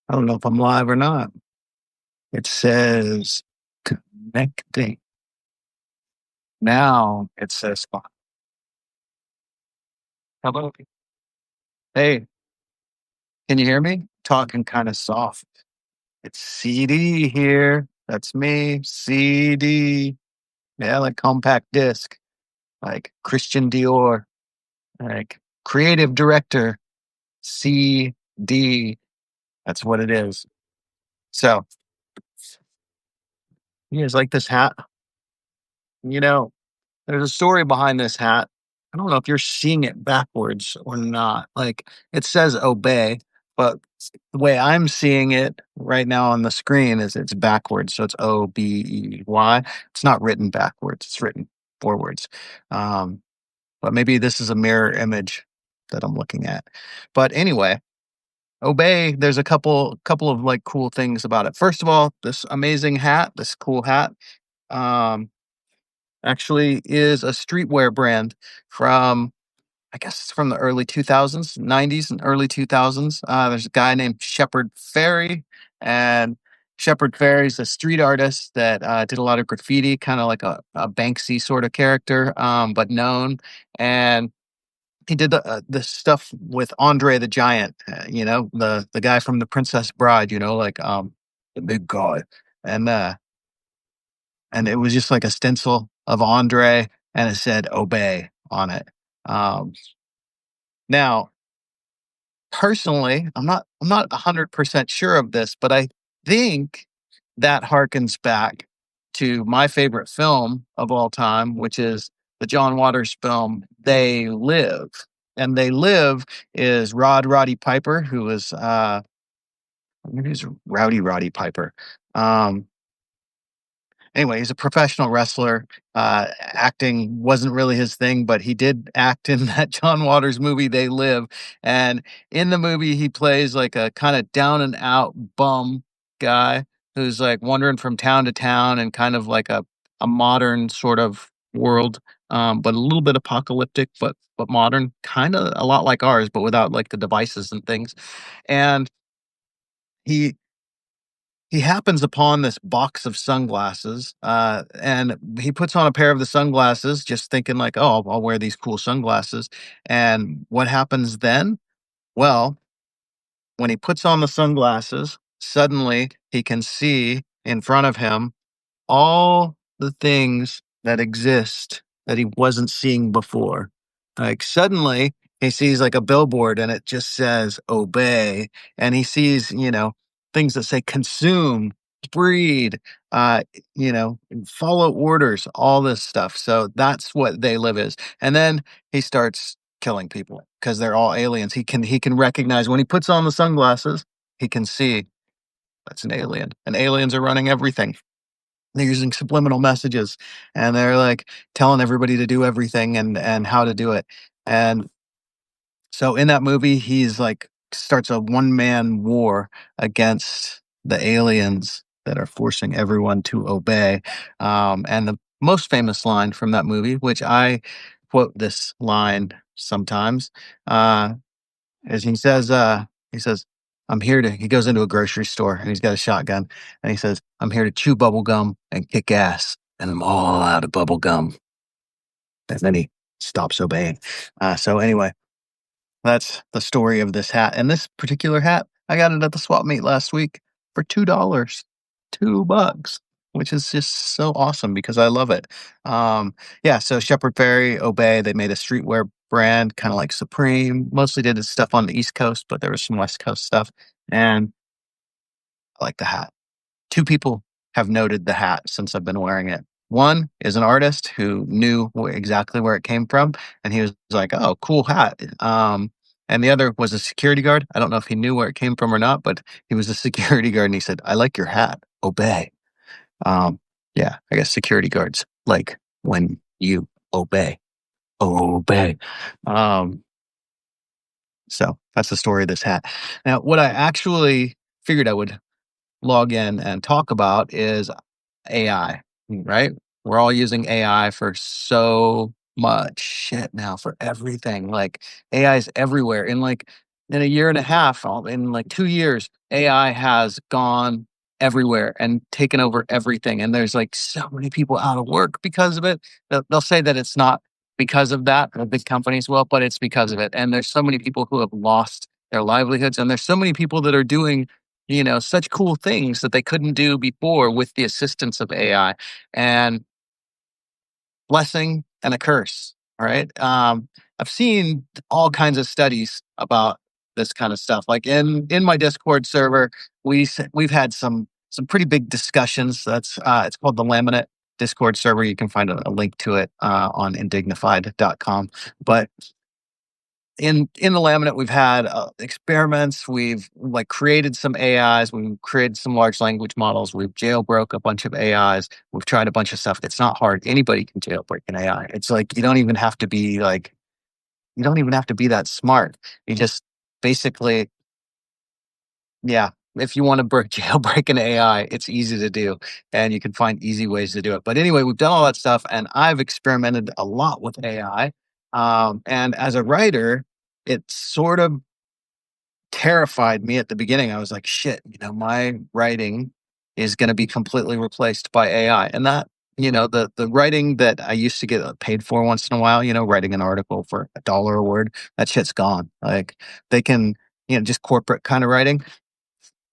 I don't know if I'm live or not. It says connecting. Now it says hello. Hey, can you hear me? Talking kind of soft. It's CD here. That's me. CD. Yeah, like compact disc. Like Christian Dior. Like creative director. CD. That's what it is. So, you guys like this hat? You know, There's a story behind this hat. I don't know if you're seeing it backwards or not. Like it says obey, but the way I'm seeing it right now on the screen is it's backwards. So it's OBEY. It's not written backwards, it's written forwards. Um, but maybe this is a mirror image that I'm looking at. But anyway, obey, there's a couple of like cool things about it. First of all, this amazing hat, this cool hat. Um, actually is a streetwear brand from I guess it's from the early 2000s, 90s and early 2000s. There's a guy named Shepard Fairey, and Shepard Fairey's a street artist that did a lot of graffiti, kind of like a Banksy sort of character, but known. And he did the stuff with Andre the Giant, the guy from The Princess Bride, like the big guy. And and it was just like a stencil of Andre, and it said "Obey" on it. Um, now, personally, I'm not 100% sure of this, but I think that harkens back to my favorite film of all time, which is the John Waters film "They Live." And "They Live" is Roddy Piper, who is maybe he's Roddy Piper. Um, Anyway, he's a professional wrestler. Acting wasn't really his thing, but he did act in that John Waters movie, They Live. And in the movie, he plays like a kind of down and out bum guy who's like wandering from town to town and kind of like a modern sort of world, but a little bit apocalyptic, but modern, kind of a lot like ours, but without like the devices and things. And he he happens upon this box of sunglasses, and he puts on a pair of the sunglasses, just thinking like, "Oh, I'll wear these cool sunglasses." And what happens then? Well, when he puts on the sunglasses, suddenly he can see in front of him all the things that exist that he wasn't seeing before. Like suddenly he sees like a billboard and it just says obey. And he sees, things that say consume, breed, uh, follow orders, all this stuff. So that's what they live is. And then he starts killing people because they're all aliens. He can recognize when he puts on the sunglasses, he can see that's an alien. And aliens are running everything. They're using subliminal messages, and they're, like, telling everybody to do everything and how to do it, and so in that movie, he's, like starts a one-man war against the aliens that are forcing everyone to obey, and the most famous line from that movie, which I quote this line sometimes, uh is he says, "I'm here to" he goes into a grocery store and he's got a shotgun and he says, "I'm here to chew bubble gum and kick ass, and I'm all out of bubble gum." And then he stops obeying. So anyway, that's the story of this hat. And this particular hat, I got it at the swap meet last week for $2. $2, which is just so awesome because I love it. Yeah, so Shepard Fairey, Obey, they made a streetwear brand, kind of like Supreme. Mostly did its stuff on the East Coast, but there was some West Coast stuff. And I like the hat. Two people have noted the hat since I've been wearing it. One is an artist who knew exactly where it came from, and he was like, "Oh, cool hat." And the other was a security guard. I don't know if he knew where it came from or not, but he was a security guard, and he said, "I like your hat. Obey." Um, yeah, I guess security guards like when you obey, obey. Um, so that's the story of this hat. Now, what I actually figured I would log in and talk about is AI, right? We're all using AI for so much shit now for everything. Like AI is everywhere. And like in a year and a half, in like 2 years, AI has gone everywhere and taken over everything, and there's, like, so many people out of work because of it. They'll say that it's not because of that, the big companies will, but it's because of it, and there's so many people who have lost their livelihoods, and there's so many people that are doing, such cool things that they couldn't do before with the assistance of AI, and blessing and a curse. All right. I've seen all kinds of studies about this kind of stuff. Like in my Discord server, we've had some pretty big discussions. It's called the Laminate Discord server. You can find a link to it on indignified.com. But in the laminate we've had experiments, we've like created some ais, we've created some large language models, we've jailbroke a bunch of ais, we've tried a bunch of stuff. It's not hard, anybody can jailbreak an ai. It's like you don't even have to be that smart. You just basically, yeah, if you want to jailbreak an ai, it's easy to do, and you can find easy ways to do it. But anyway, we've done all that stuff, and I've experimented a lot with ai, and as a writer, it sort of terrified me at the beginning. I was like, shit, my writing is going to be completely replaced by AI. And that, the writing that I used to get paid for once in a while, writing an article for $1 a word, that shit's gone. Like they can, just corporate kind of writing.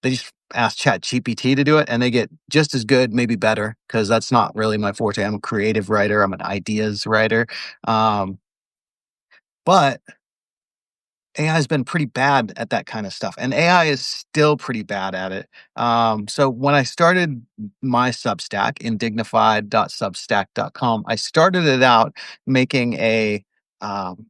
They just ask Chat GPT to do it and they get just as good, maybe better, because that's not really my forte. I'm a creative writer. I'm an ideas writer. Um, but AI has been pretty bad at that kind of stuff, and AI is still pretty bad at it. So when I started my Substack, indignified.substack.com, I started it out making um,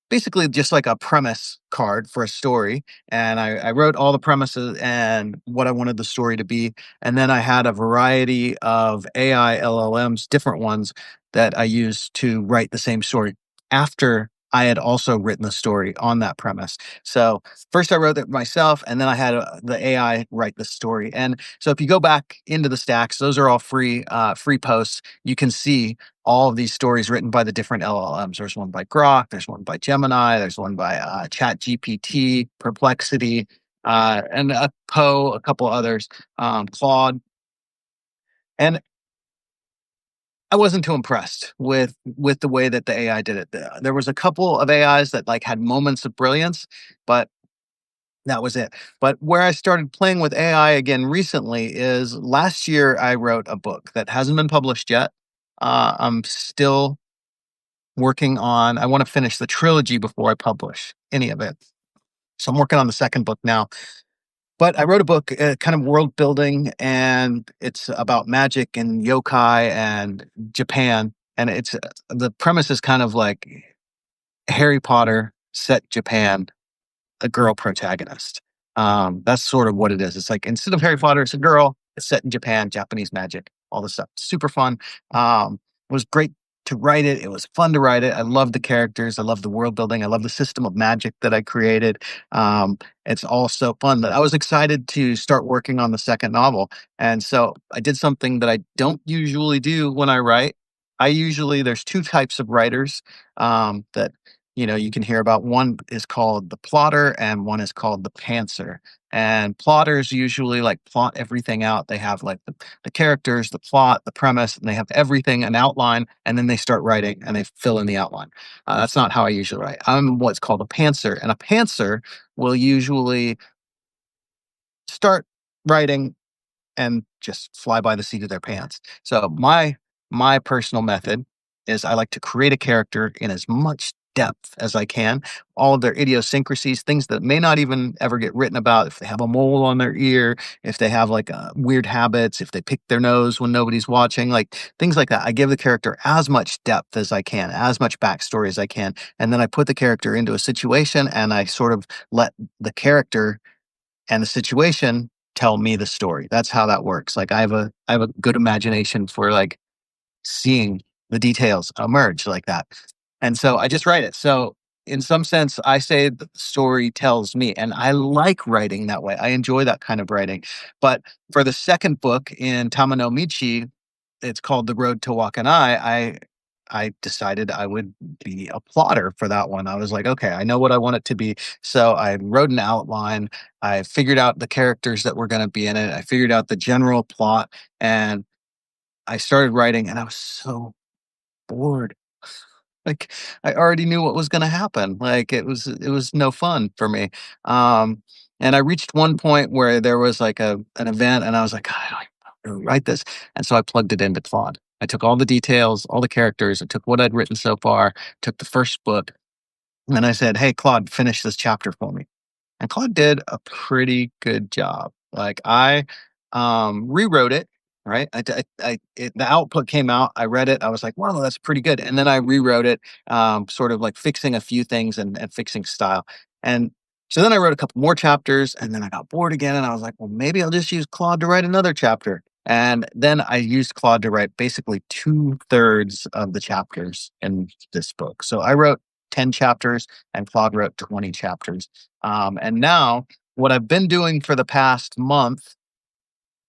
basically just like a premise card for a story. And I wrote all the premises and what I wanted the story to be. And then I had a variety of AI LLMs, different ones that I used to write the same story after I had also written the story on that premise. So first I wrote it myself, and then I had the AI write the story. And so if you go back into the stacks, those are all free posts. You can see all of these stories written by the different LLMs. There's one by Grok, there's one by Gemini, there's one by Chat GPT, Perplexity, and Poe, a couple others, Claude. And I wasn't too impressed with the way that the AI did it. There was a couple of AIs that like had moments of brilliance, but that was it. But where I started playing with AI again recently is last year I wrote a book that hasn't been published yet. I'm still working on, I want to finish the trilogy before I publish any of it. So I'm working on the second book now. But I wrote a book, kind of world building, and it's about magic and yokai and Japan. And the premise is kind of like Harry Potter set Japan, a girl protagonist. That's sort of what it is. It's like instead of Harry Potter, it's a girl. It's set in Japan, Japanese magic, all this stuff. Super fun. It was great to write it. It was fun to write it. I love the characters. I love the world building. I love the system of magic that I created. It's all so fun that I was excited to start working on the second novel. And so I did something that I don't usually do when I write. There's two types of writers that you can hear about. One is called the plotter and one is called the pantser. And plotters usually like plot everything out. They have like the characters, the plot, the premise, and they have everything, an outline, and then they start writing and they fill in the outline. That's not how I usually write. I'm what's called a pantser. And a pantser will usually start writing and just fly by the seat of their pants. So my personal method is I like to create a character in as much depth as I can, all of their idiosyncrasies, things that may not even ever get written about. If they have a mole on their ear, if they have like weird habits, if they pick their nose when nobody's watching, like things like that. I give the character as much depth as I can, as much backstory as I can, and then I put the character into a situation and I sort of let the character and the situation tell me the story. That's how that works. Like I have a good imagination for like seeing the details emerge like that. And so I just write it. So in some sense, I say that the story tells me, and I like writing that way. I enjoy that kind of writing. But for the second book in Tamano Michi, it's called The Road to Wakanai. I decided I would be a plotter for that one. I was like, okay, I know what I want it to be. So I wrote an outline. I figured out the characters that were going to be in it. I figured out the general plot, and I started writing, and I was so bored. Like, I already knew what was gonna happen, like, it was no fun for me, and I reached one point where there was, like, an event, and I was like, "God, I don't even know how to write this," and so I plugged it into Claude. I took all the details, all the characters, I took what I'd written so far, took the first book, and I said, "Hey, Claude, finish this chapter for me." And Claude did a pretty good job. Like, I, rewrote it, right? The output came out, I read it, I was like, "Wow, that's pretty good." And then I rewrote it, sort of like fixing a few things and fixing style. And so then I wrote a couple more chapters, and then I got bored again, and I was like, "Well, maybe I'll just use Claude to write another chapter." And then I used Claude to write basically 2/3 of the chapters in this book. So I wrote 10 chapters, and Claude wrote 20 chapters. And now, what I've been doing for the past month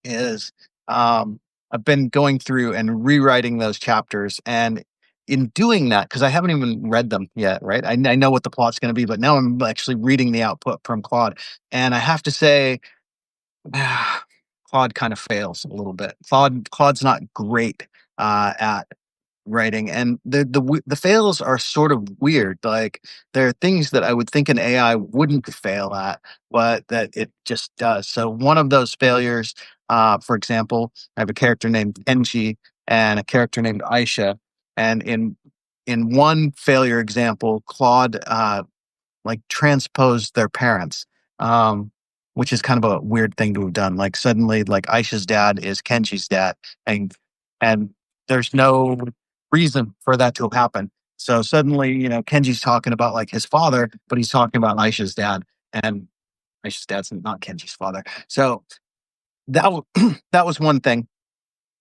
is, I've been going through and rewriting those chapters. And in doing that, because I haven't even read them yet, right? I know what the plot's going to be, but now I'm actually reading the output from Claude. And I have to say, Claude kind of fails a little bit. Claude's not great at writing, and the fails are sort of weird. Like, there are things that I would think an AI wouldn't fail at, but that it just does. So one of those failures, for example, I have a character named Kenji and a character named Aisha, and in one failure example, Claude like transposed their parents, which is kind of a weird thing to have done. Like, suddenly, like, Aisha's dad is Kenji's dad, and and there's no reason for that to have happened. So suddenly, Kenji's talking about like his father, but he's talking about Aisha's dad, and Aisha's dad's not Kenji's father. So that was one thing.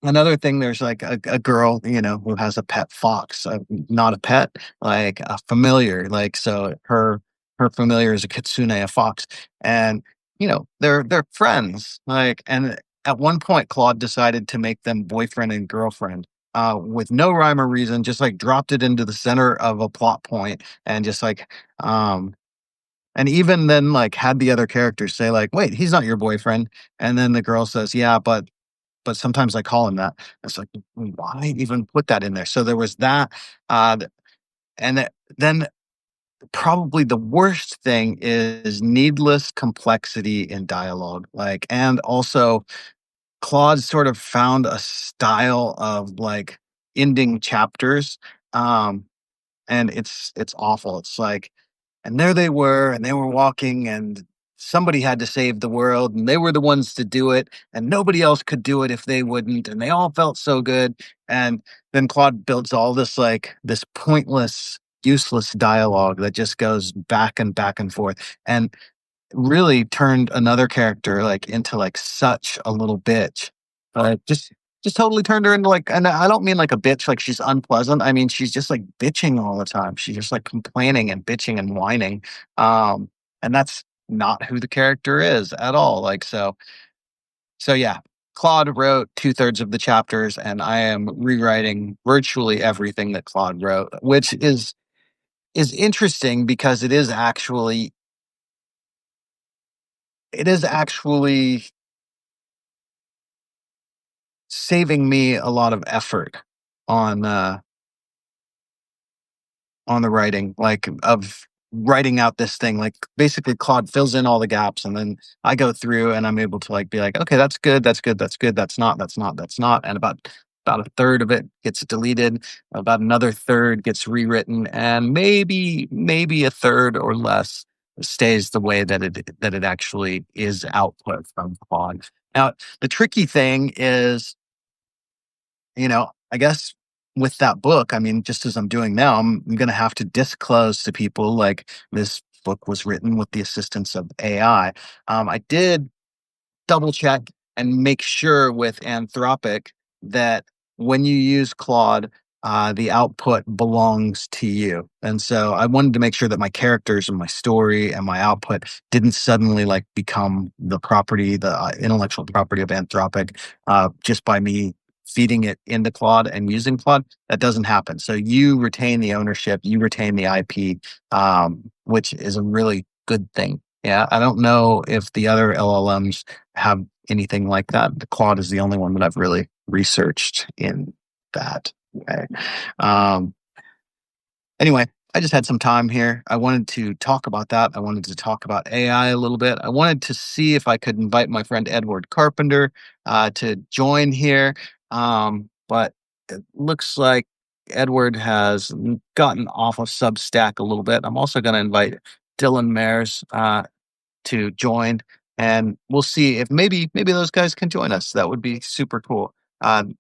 Another thing, there's like a girl, who has a pet fox, not a pet, like a familiar. Like, so her familiar is a kitsune, a fox, and they're friends. Like, and at one point, Claude decided to make them boyfriend and girlfriend, with no rhyme or reason. Just like dropped it into the center of a plot point, and just like, and even then, like, had the other characters say like, "Wait, he's not your boyfriend," and then the girl says, "Yeah, but sometimes I call him that." It's like, why even put that in there? So there was that, and then probably the worst thing is needless complexity in dialogue. Like, and also Claude sort of found a style of like ending chapters, um, and it's awful. It's like, and there they were, and they were walking, and somebody had to save the world, and they were the ones to do it, and nobody else could do it if they wouldn't, and they all felt so good. And then Claude builds all this like this pointless, useless dialogue that just goes back and forth, and really turned another character like into like such a little bitch. Just totally turned her into like, and I don't mean like a bitch like she's unpleasant. I mean, she's just like bitching all the time. She's just like complaining and bitching and whining. And that's not who the character is at all. Like, so yeah. Claude wrote 2/3 of the chapters, and I am rewriting virtually everything that Claude wrote, which is interesting because it is actually saving me a lot of effort on, on the writing, like, of writing out this thing. Like, basically, Claude fills in all the gaps, and then I go through and I'm able to, like, be like, "Okay, that's good, that's good, that's good, that's not," and about a third of it gets deleted, about another third gets rewritten, and maybe a third or less stays the way that it actually is output from Claude. Now, the tricky thing is, I guess with that book, I mean, just as I'm doing now, I'm going to have to disclose to people like this book was written with the assistance of AI. I did double check and make sure with Anthropic that when you use Claude, the output belongs to you. And so I wanted to make sure that my characters and my story and my output didn't suddenly like become the intellectual property of Anthropic, just by me feeding it into Claude and using Claude, that doesn't happen. So you retain the ownership, you retain the IP, which is a really good thing. Yeah, I don't know if the other LLMs have anything like that. The Claude is the only one that I've really researched in that way. Um, Anyway, I just had some time here. I wanted to talk about that. I wanted to talk about AI a little bit. I wanted to see if I could invite my friend Edward Carpenter to join here. But it looks like Edward has gotten off of Substack a little bit. I'm also going to invite Dylan Mares to join, and we'll see if maybe those guys can join us. That would be super cool.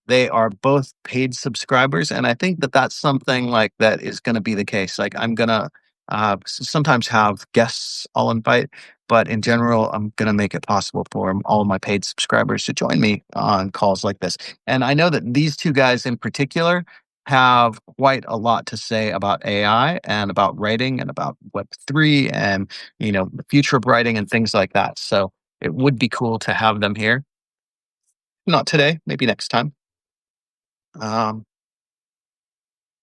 They are both paid subscribers, and I think that that's something like that is going to be the case. Like I'm gonna sometimes have guests I'll invite, but in general, I'm gonna make it possible for all of my paid subscribers to join me on calls like this. And I know that these two guys in particular have quite a lot to say about AI and about writing and about Web3 and the future of writing and things like that. So it would be cool to have them here. Not today, maybe next time. Um,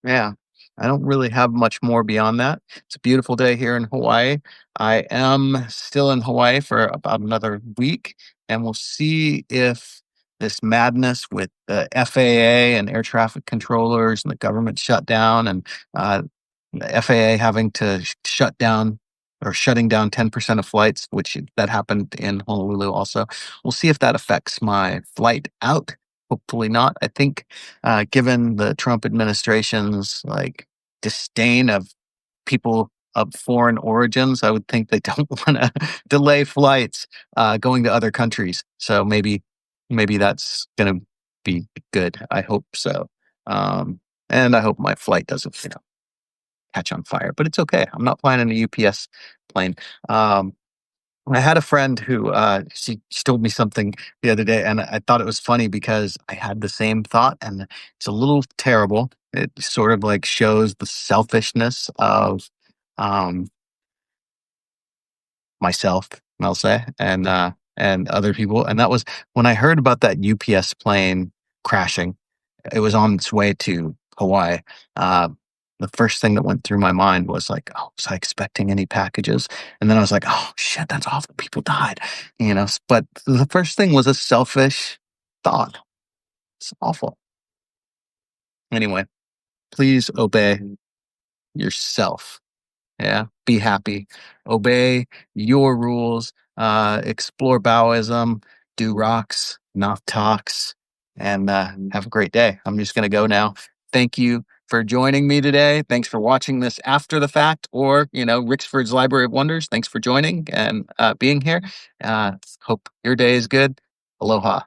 yeah, I don't really have much more beyond that. It's a beautiful day here in Hawaii. I am still in Hawaii for about another week, and we'll see if this madness with the FAA and air traffic controllers and the government shutdown and uh, the FAA having to shut down or shutting down 10% of flights, which that happened in Honolulu also. We'll see if that affects my flight out. Hopefully not. I think given the Trump administration's like disdain of people of foreign origins, I would think they don't want to delay flights going to other countries. So maybe that's going to be good. I hope so. And I hope my flight doesn't catch on fire, but it's okay. I'm not flying in a UPS plane. Um, I had a friend who she told me something the other day, and I thought it was funny because I had the same thought, and it's a little terrible. It sort of like shows the selfishness of um, myself, I'll say, and other people. And that was when I heard about that UPS plane crashing. It was on its way to Hawaii. Uh, the first thing that went through my mind was like, "Oh, was I expecting any packages?" And then I was like, "Oh shit, that's awful. People died." But the first thing was a selfish thought. It's awful. Anyway, please obey yourself. Yeah, be happy. Obey your rules. Explore Taoism. Do rocks, not talks, and have a great day. I'm just going to go now. Thank you for joining me today. Thanks for watching this after the fact, or Rixford's Library of Wonders. Thanks for joining and being here. Hope your day is good. Aloha.